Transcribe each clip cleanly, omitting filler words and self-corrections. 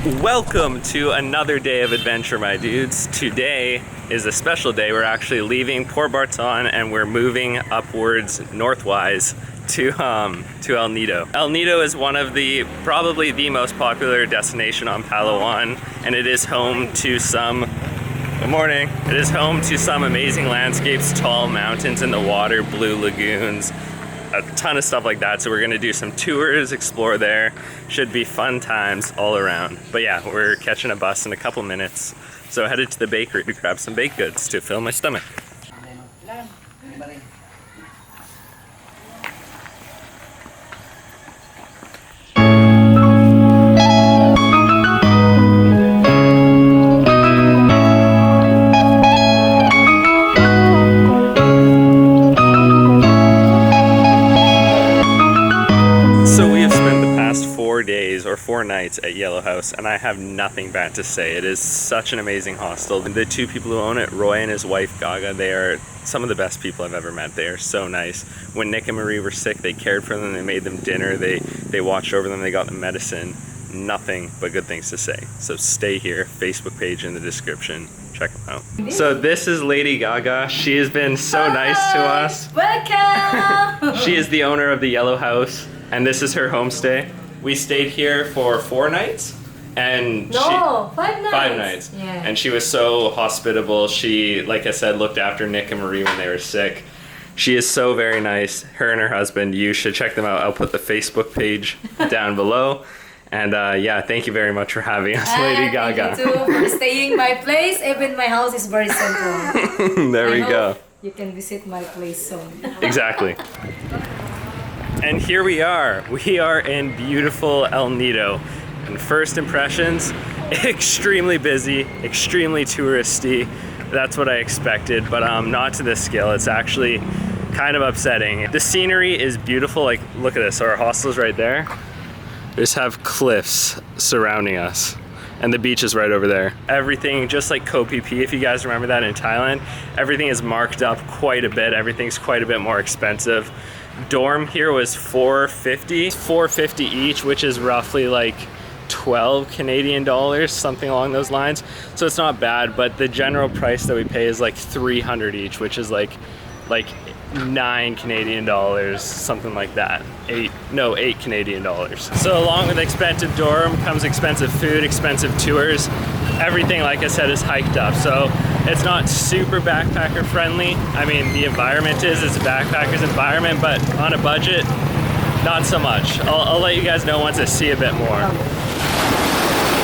Welcome to another day of adventure, my dudes. Today is a special day. We're actually leaving Port Barton and we're moving upwards northwise to El Nido. El Nido is one of probably the most popular destination on Palawan, and it is home to some Good morning. It is home to some amazing landscapes, tall mountains in the water, blue lagoons, a ton of stuff like that. So we're gonna do some tours, explore there. Should be fun times all around. But yeah, we're catching a bus in a couple minutes. So headed to the bakery to grab some baked goods to fill my stomach. Or 4 nights at Yellow House, and I have nothing bad to say. It is such an amazing hostel. The 2 people who own it, Roy and his wife Gaga, they are some of the best people I've ever met. They are so nice. When Nick and Marie were sick, they cared for them, they made them dinner, they watched over them, they got them medicine. Nothing but good things to say. So stay here, Facebook page in the description. Check them out. So this is Lady Gaga. She has been so nice to us. Welcome! She is the owner of the Yellow House, and this is her homestay. We stayed here for 4 nights, and 5 nights. 5 nights. Yeah. And she was so hospitable. She, like I said, looked after Nick and Marie when they were sick. She is so very nice. Her and her husband, you should check them out. I'll put the Facebook page down below. And yeah, thank you very much for having us, Lady Gaga. Thank you too for staying my place. Even my house is very simple. There we go. You can visit my place soon. Exactly. And here we are. We are in beautiful El Nido. And first impressions, extremely busy, extremely touristy. That's what I expected, but not to this scale. It's actually kind of upsetting. The scenery is beautiful. Like, look at this. Our hostel's right there. We just have cliffs surrounding us. And the beach is right over there. Everything, just like Koh Phi Phi, if you guys remember that in Thailand, everything is marked up quite a bit. Everything's quite a bit more expensive. Dorm here was $450 each, which is roughly like 12 Canadian dollars, something along those lines. So it's not bad, but the general price that we pay is like 300 each, which is like 9 Canadian dollars, something like that. 8 Canadian dollars. So along with expensive dorm comes expensive food, expensive tours. Everything, like I said, is hiked up. So it's not super backpacker friendly. I mean, the environment it's a backpacker's environment, but on a budget, not so much. I'll let you guys know once I see a bit more.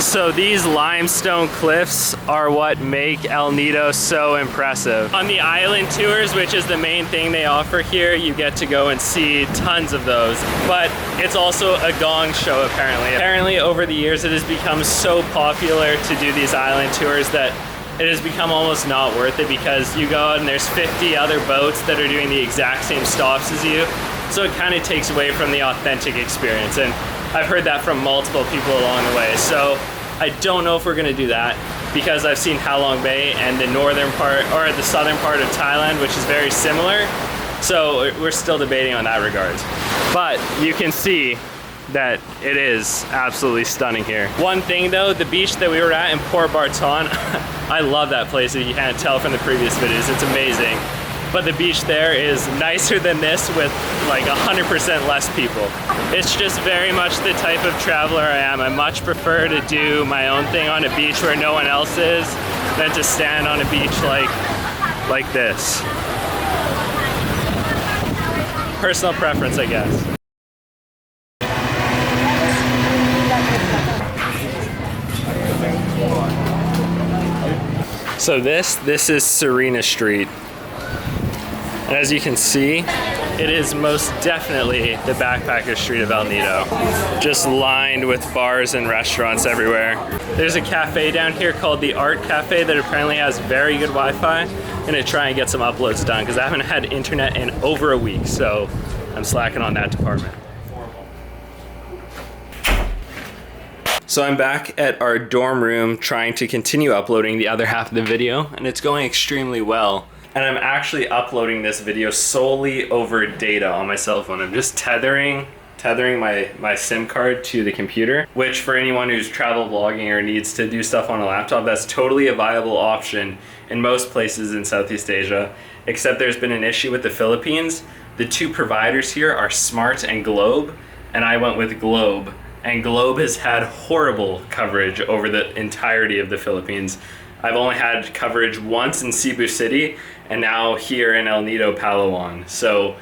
So these limestone cliffs are what make El Nido so impressive. On the island tours, which is the main thing they offer here, you get to go and see tons of those. But it's also a gong show apparently. Apparently over the years it has become so popular to do these island tours that it has become almost not worth it, because you go out and there's 50 other boats that are doing the exact same stops as you. So it kind of takes away from the authentic experience. And I've heard that from multiple people along the way. So I don't know if we're gonna do that, because I've seen Halong Bay and the northern part, or the southern part of Thailand, which is very similar. So we're still debating on that regard. But you can see that it is absolutely stunning here. One thing though, the beach that we were at in Port Barton, I love that place, if you can't tell from the previous videos, it's amazing. But the beach there is nicer than this with like 100% less people. It's just very much the type of traveler I am. I much prefer to do my own thing on a beach where no one else is than to stand on a beach like this. Personal preference, I guess. So this is Serena Street. And as you can see, it is most definitely the backpacker street of El Nido. Just lined with bars and restaurants everywhere. There's a cafe down here called the Art Cafe that apparently has very good Wi-Fi. I'm gonna try and get some uploads done because I haven't had internet in over a week, so I'm slacking on that department. So I'm back at our dorm room trying to continue uploading the other half of the video, and it's going extremely well. And I'm actually uploading this video solely over data on my cell phone. I'm just tethering tethering my SIM card to the computer, which for anyone who's travel vlogging or needs to do stuff on a laptop, that's totally a viable option in most places in Southeast Asia, except there's been an issue with the Philippines. The two providers here are Smart and Globe, and I went with Globe, and Globe has had horrible coverage over the entirety of the Philippines. I've only had coverage once in Cebu City, and now here in El Nido, Palawan. So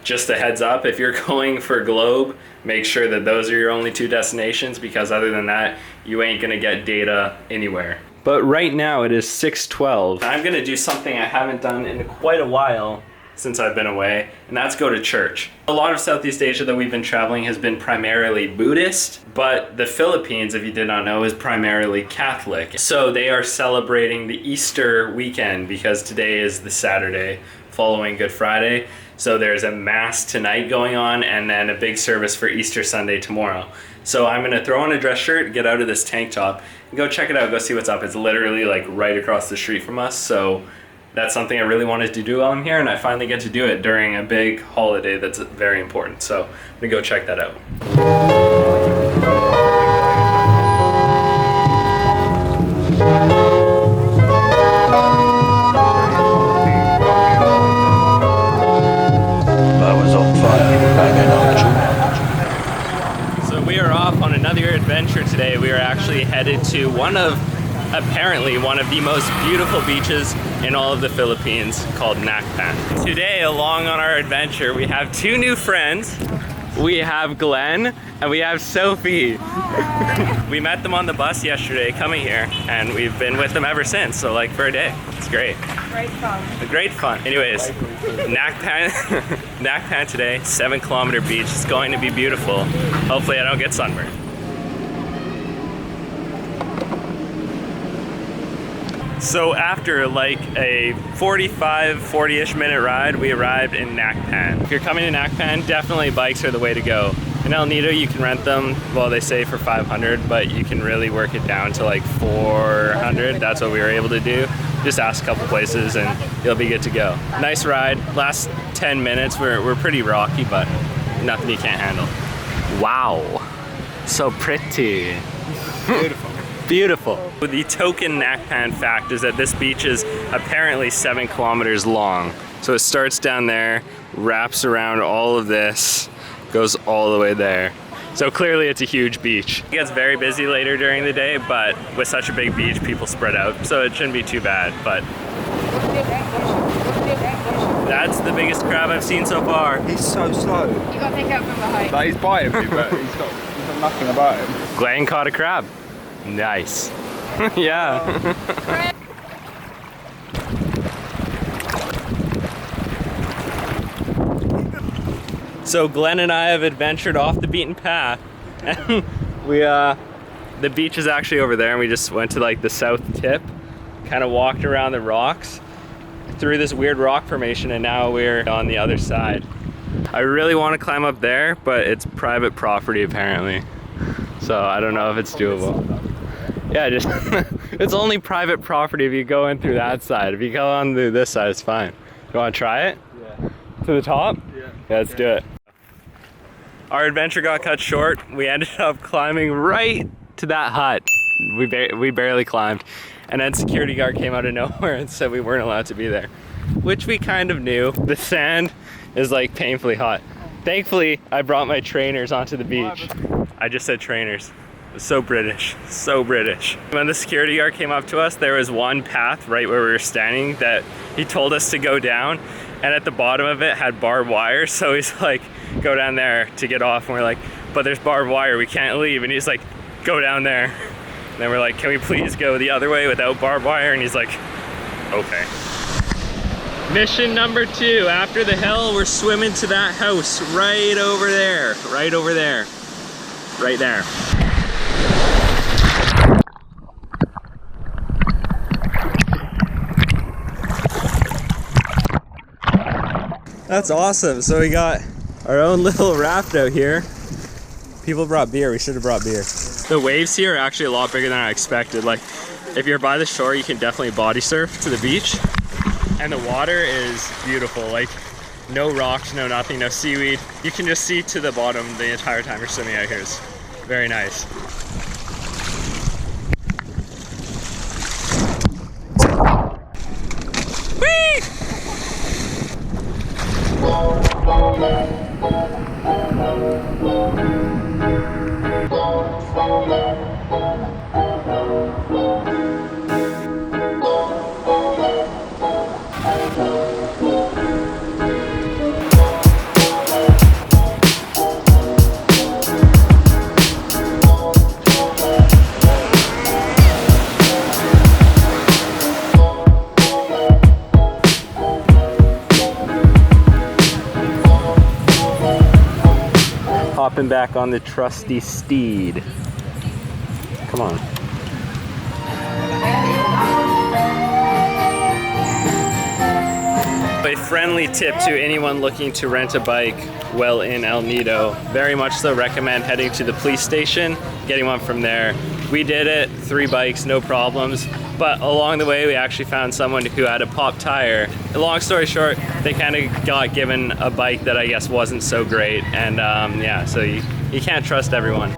just a heads up, if you're going for Globe, make sure that those are your only two destinations, because other than that, you ain't gonna get data anywhere. But right now it is 6:12. I'm gonna do something I haven't done in quite a while since I've been away, and that's go to church. A lot of Southeast Asia that we've been traveling has been primarily Buddhist, but the Philippines, if you did not know, is primarily Catholic. So they are celebrating the Easter weekend because today is the Saturday following Good Friday. So there's a mass tonight going on and then a big service for Easter Sunday tomorrow. So I'm gonna throw on a dress shirt, get out of this tank top, and go check it out, go see what's up. It's literally like right across the street from us. So that's something I really wanted to do while I'm here, and I finally get to do it during a big holiday that's very important. So I'm gonna go check that out. So we are off on another adventure today. We are actually headed to apparently one of the most beautiful beaches in all of the Philippines, called Nacpan. Today, along on our adventure, we have two new friends. We have Glenn and we have Sophie. We met them on the bus yesterday coming here, and we've been with them ever since, so like for a day. It's great. Great fun. Great fun. Anyways, Nacpan, Nacpan today, 7-kilometer beach. It's going to be beautiful. Hopefully I don't get sunburned. So after like a 40-ish minute ride, we arrived in Nacpan. If you're coming to Nacpan, definitely bikes are the way to go. In El Nido, you can rent them, well, they say for 500, but you can really work it down to like 400. That's what we were able to do. Just ask a couple places and you'll be good to go. Nice ride. Last 10 minutes, we're pretty rocky, but nothing you can't handle. Wow, so pretty. Beautiful. Beautiful. The token Nacpan fact is that this beach is apparently 7 kilometers long. So it starts down there, wraps around all of this, goes all the way there. So clearly it's a huge beach. It gets very busy later during the day, but with such a big beach, people spread out. So it shouldn't be too bad, but that's the biggest crab I've seen so far. He's so slow. You gotta take out from behind. Like, he's biting me, but he's got nothing about him. Glenn caught a crab. Nice. Yeah. So Glenn and I have adventured off the beaten path, and the beach is actually over there, and we just went to like the south tip, kind of walked around the rocks through this weird rock formation, and now we're on the other side. I really want to climb up there, but it's private property apparently, so I don't know if it's doable. Yeah, just it's only private property if you go in through that side. If you go on through this side, it's fine. You want to try it? Yeah. To the top? Yeah. Yeah, let's do it. Our adventure got cut short. We ended up climbing right to that hut. We barely climbed. And then security guard came out of nowhere and said we weren't allowed to be there, which we kind of knew. The sand is like painfully hot. Thankfully, I brought my trainers onto the beach. I just said trainers. So British, so British. When the security guard came up to us, there was one path right where we were standing that he told us to go down, and at the bottom of it had barbed wire, so he's like, go down there to get off, and we're like, but there's barbed wire, we can't leave, and he's like, go down there. And then we're like, can we please go the other way without barbed wire? And he's like, okay. Mission number 2, after the hill, we're swimming to that house right over there, right over there, right there. That's awesome. So we got our own little raft out here. People brought beer. We should have brought beer. The waves here are actually a lot bigger than I expected. Like, if you're by the shore, you can definitely body surf to the beach. And the water is beautiful. Like, No rocks, no nothing, no seaweed. You can just see to the bottom the entire time you're swimming out here. It's very nice. Whee! Hopping back on the trusty steed. Come on. A friendly tip to anyone looking to rent a bike while in El Nido. Very much so recommend heading to the police station, getting one from there. We did it, 3 bikes, no problems. But along the way, we actually found someone who had a pop tire. Long story short, they kind of got given a bike that I guess wasn't so great. And yeah, so you can't trust everyone.